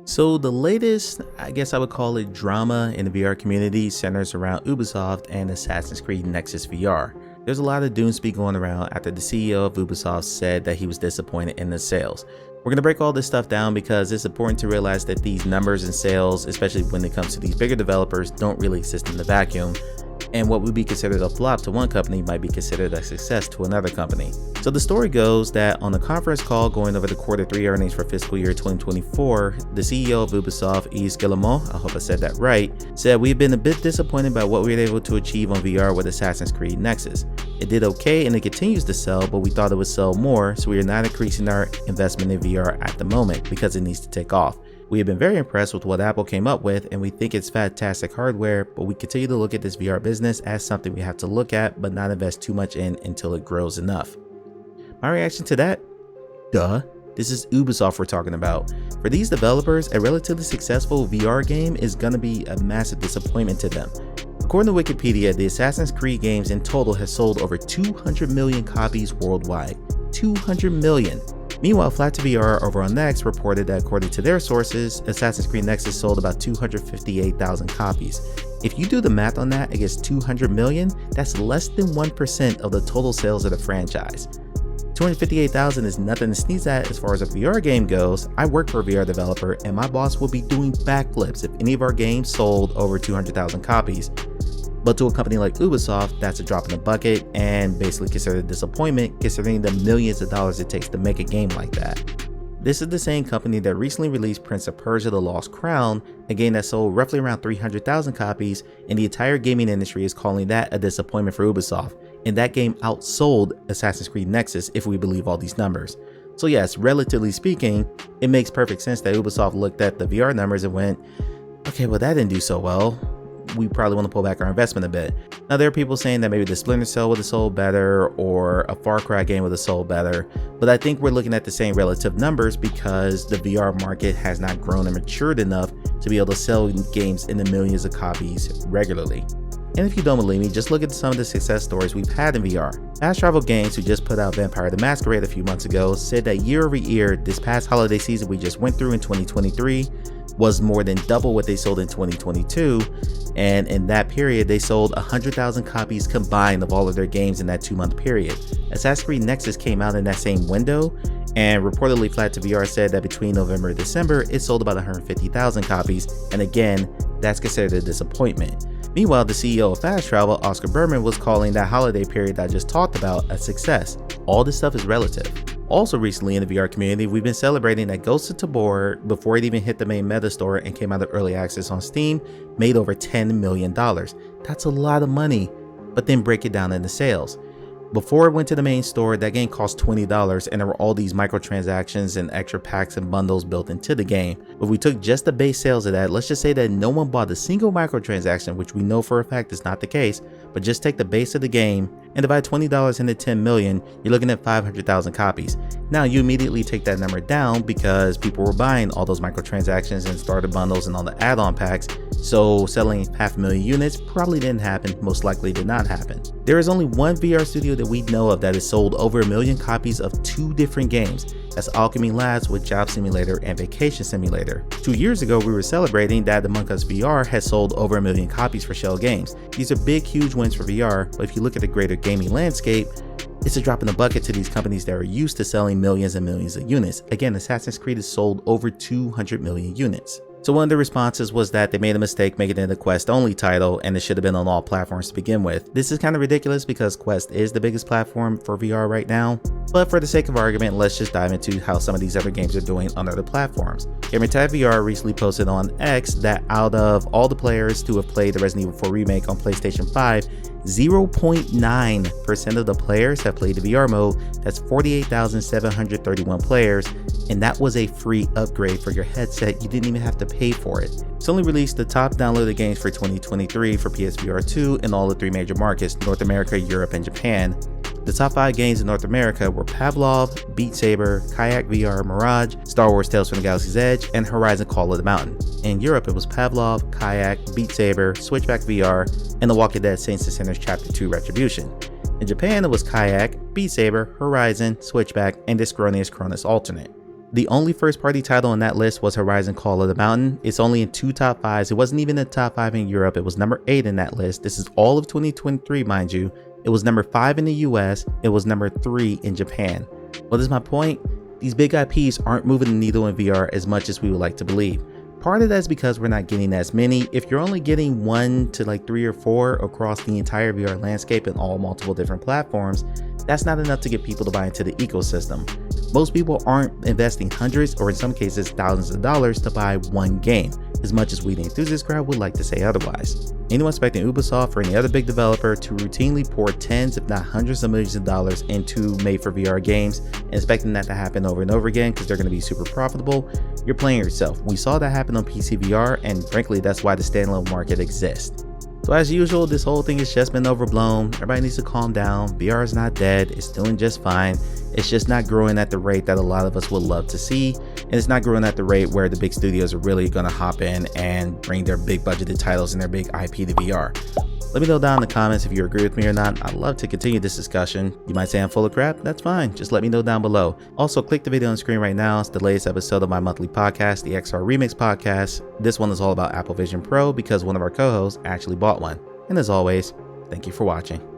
So the latest, I guess I would call it drama in the VR community, centers around Ubisoft and Assassin's Creed Nexus VR. There's a lot of doomspeak going around after the CEO of Ubisoft said that he was disappointed in the sales. We're going to break all this stuff down because it's important to realize that these numbers and sales, especially when it comes to these bigger developers, don't really exist in the vacuum. And what would be considered a flop to one company might be considered a success to another company. So the story goes that on a conference call going over the Q3 earnings for fiscal year 2024, the CEO of Ubisoft, Yves Guillemot, I hope I said that right, said we've been a bit disappointed by what we were able to achieve on VR with Assassin's Creed Nexus. It did okay and it continues to sell, but we thought it would sell more, so we are not increasing our investment in VR at the moment because it needs to take off. We have been very impressed with what Apple came up with and we think it's fantastic hardware, but we continue to look at this VR business as something we have to look at but not invest too much in until it grows enough. My reaction to that? Duh. This is Ubisoft we're talking about. For these developers, a relatively successful VR game is going to be a massive disappointment to them. According to Wikipedia, the Assassin's Creed games in total have sold over 200 million copies worldwide. 200 million. Meanwhile, Flat2VR over on Next reported that according to their sources, Assassin's Creed Nexus sold about 258,000 copies. If you do the math on that against 200 million, that's less than 1% of the total sales of the franchise. 258,000 is nothing to sneeze at as far as a VR game goes. I work for a VR developer and my boss will be doing backflips if any of our games sold over 200,000 copies. But to a company like Ubisoft, that's a drop in the bucket and basically considered a disappointment considering the millions of dollars it takes to make a game like that. This is the same company that recently released Prince of Persia: The Lost Crown, a game that sold roughly around 300,000 copies, and the entire gaming industry is calling that a disappointment for Ubisoft, and that game outsold Assassin's Creed Nexus if we believe all these numbers. So yes, relatively speaking, it makes perfect sense that Ubisoft looked at the VR numbers and went, okay, well that didn't do so well. We probably want to pull back our investment a bit. Now there are people saying that maybe the Splinter Cell would have sold better or a Far Cry game would have sold better, but I think we're looking at the same relative numbers because the VR market has not grown and matured enough to be able to sell games in the millions of copies regularly. And if you don't believe me, just look at some of the success stories we've had in VR. Fast Travel Games, who just put out Vampire the Masquerade a few months ago, said that year over year, this past holiday season we just went through in 2023 was more than double what they sold in 2022, and in that period they sold 100,000 copies combined of all of their games in that 2-month period. Assassin's Creed Nexus came out in that same window, and reportedly Flat2VR said that between November and December it sold about 150,000 copies, and again, that's considered a disappointment. Meanwhile, the CEO of Fast Travel, Oscar Berman, was calling that holiday period that I just talked about a success. All this stuff is relative. Also recently in the VR community, we've been celebrating that Ghost of Tabor, before it even hit the main meta store and came out of early access on Steam, made over $10 million. That's a lot of money, but then break it down into sales. Before it went to the main store, that game cost $20 and there were all these microtransactions and extra packs and bundles built into the game. If we took just the base sales of that, let's just say that no one bought a single microtransaction, which we know for a fact is not the case, but just take the base of the game and divide $20 into 10 million, you're looking at 500,000 copies. Now you immediately take that number down because people were buying all those microtransactions and starter bundles and all the add-on packs, so selling 500,000 units probably didn't happen, most likely did not happen. There is only one VR studio that we know of that has sold over 1 million copies of 2 different games. That's Alchemy Labs with Job Simulator and Vacation Simulator. 2 years ago, we were celebrating that Among Us VR has sold over 1 million copies for Shell Games. These are big, huge wins for VR, but if you look at the greater gaming landscape, it's a drop in the bucket to these companies that are used to selling millions and millions of units. Again, Assassin's Creed has sold over 200 million units. So one of the responses was that they made a mistake making it a Quest only title and it should have been on all platforms to begin with. This is kind of ridiculous because Quest is the biggest platform for VR right now, but for the sake of argument, let's just dive into how some of these other games are doing on other platforms. Gamertag VR recently posted on X that out of all the players who have played the Resident Evil 4 remake on PlayStation 5, 0.9% of the players have played the VR mode. That's 48,731 players, and that was a free upgrade for your headset. You didn't even have to pay for it. Sony released the top downloaded games for 2023 for PSVR 2 in all the 3 major markets, North America, Europe, and Japan. The top 5 games in North America were Pavlov, Beat Saber, Kayak VR, Mirage, Star Wars Tales from the Galaxy's Edge, and Horizon Call of the Mountain. In Europe, it was Pavlov, Kayak, Beat Saber, Switchback VR, and The Walking Dead Saints and Sinners Chapter 2 Retribution. In Japan, it was Kayak, Beat Saber, Horizon, Switchback, and Dyschronius Cronus Alternate. The only first party title on that list was Horizon Call of the Mountain. It's only in 2 top 5s. It wasn't even in the top 5 in Europe. It was number 8 in that list. This is all of 2023, mind you. It was number 5 in the US. It was number 3 in Japan. What is my point? These big IPs aren't moving the needle in VR as much as we would like to believe. Part of that is because we're not getting as many. If you're only getting 1 to like 3 or 4 across the entire VR landscape and all multiple different platforms, that's not enough to get people to buy into the ecosystem. Most people aren't investing hundreds or in some cases thousands of dollars to buy one game, as much as we the enthusiast crowd would like to say otherwise. Anyone expecting Ubisoft or any other big developer to routinely pour tens if not hundreds of millions of dollars into made for VR games and expecting that to happen over and over again because they're going to be super profitable, you're playing yourself. We saw that happen on PC VR, and frankly that's why the standalone market exists. So as usual, this whole thing has just been overblown. Everybody needs to calm down. VR is not dead. It's doing just fine. It's just not growing at the rate that a lot of us would love to see. And it's not growing at the rate where the big studios are really going to hop in and bring their big budgeted titles and their big IP to VR. Let me know down in the comments if you agree with me or not. I'd love to continue this discussion. You might say I'm full of crap. That's fine. Just let me know down below. Also, click the video on the screen right now. It's the latest episode of my monthly podcast, the XR Remix Podcast. This one is all about Apple Vision Pro because one of our co-hosts actually bought one. And as always, thank you for watching.